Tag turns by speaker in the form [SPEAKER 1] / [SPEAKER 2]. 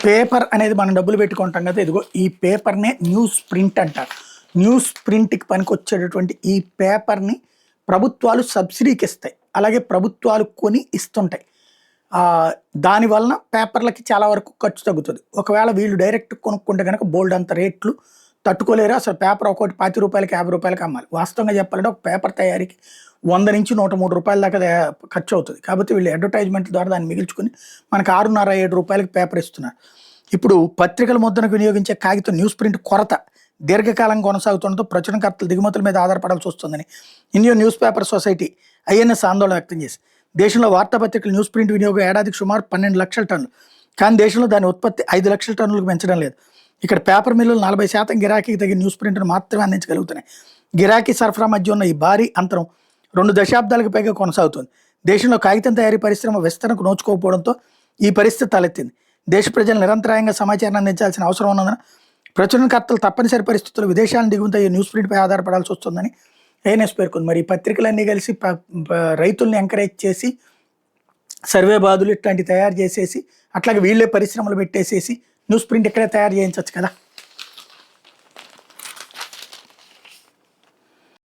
[SPEAKER 1] Paper అనేది మనం డబ్బులు పెట్టుకుంటాం కదా, ఇదిగో ఈ పేపర్నే న్యూస్ ప్రింట్ అంటారు. న్యూస్ ప్రింట్కి పనికొచ్చేటటువంటి ఈ పేపర్ని ప్రభుత్వాలు సబ్సిడీకి ఇస్తాయి, అలాగే ప్రభుత్వాలు కొని ఇస్తుంటాయి. దాని వలన పేపర్లకి చాలా వరకు ఖర్చు తగ్గుతుంది. ఒకవేళ వీళ్ళు డైరెక్ట్ కొనుక్కుంటే కనుక బోల్డ్ అంత రేట్లు తట్టుకోలేరు. అసలు పేపర్ ఒకటి 10 రూపాయలకి 50 రూపాయలకి అమ్మాలి. వాస్తవంగా చెప్పాలంటే ఒక పేపర్ తయారీకి 100 నుంచి 103 రూపాయల దాకా ఖర్చు అవుతుంది. కాబట్టి వీళ్ళు అడ్వర్టైజ్మెంట్ ద్వారా దాన్ని మిగిల్చుకుని మనకు 6.5 7 రూపాయలకి పేపర్ ఇస్తున్నారు. ఇప్పుడు పత్రికల ముద్రణకు వినియోగించే కాగితం న్యూస్ ప్రింట్ కొరత దీర్ఘకాలం కొనసాగుతుండటంతో ప్రచురణకర్తలు దిగుమతుల మీద ఆధారపడాల్సి వస్తుందని Indian news paper society INS ఆందోళన వ్యక్తం చేసి, దేశంలో వార్తాపత్రికలు న్యూస్ ప్రింట్ వినియోగం ఏడాదికి సుమారు 12 లక్షల టన్నులు, కానీ దేశంలో దాని ఉత్పత్తి 5 లక్షల టన్నులకు పెంచడం లేదు. ఇక్కడ పేపర్ మిల్లులు 40% గిరాకీకి తగిన న్యూస్ ప్రింట్ను మాత్రమే అందించగలుగుతున్నాయి. గిరాకీ సరఫరా మధ్య ఉన్న ఈ భారీ అంతరం 2 దశాబ్దాలకు పైగా కొనసాగుతుంది. దేశంలో కాగితం తయారీ పరిశ్రమ విస్తరణకు నోచుకోకపోవడంతో ఈ పరిస్థితి తలెత్తింది. దేశ ప్రజలు నిరంతరాయంగా సమాచారాన్ని అందించాల్సిన అవసరం ఉన్నందున ప్రచురణకర్తలు తప్పనిసరి పరిస్థితుల్లో విదేశాలను దిగుమతి అయ్యే న్యూస్ ప్రింట్పై ఆధారపడాల్సి వస్తుందని ఐఎన్ఎస్ పేర్కొంది. మరి ఈ పత్రికలన్నీ కలిసి రైతుల్ని ఎంకరేజ్ చేసి సర్వే బాధలు ఇట్లాంటివి తయారు చేసేసి అట్లాగే వీళ్ళే పరిశ్రమలు పెట్టేసేసి న్యూస్ ప్రింట్ ఇక్కడే తయారు చేయించవచ్చు కదా.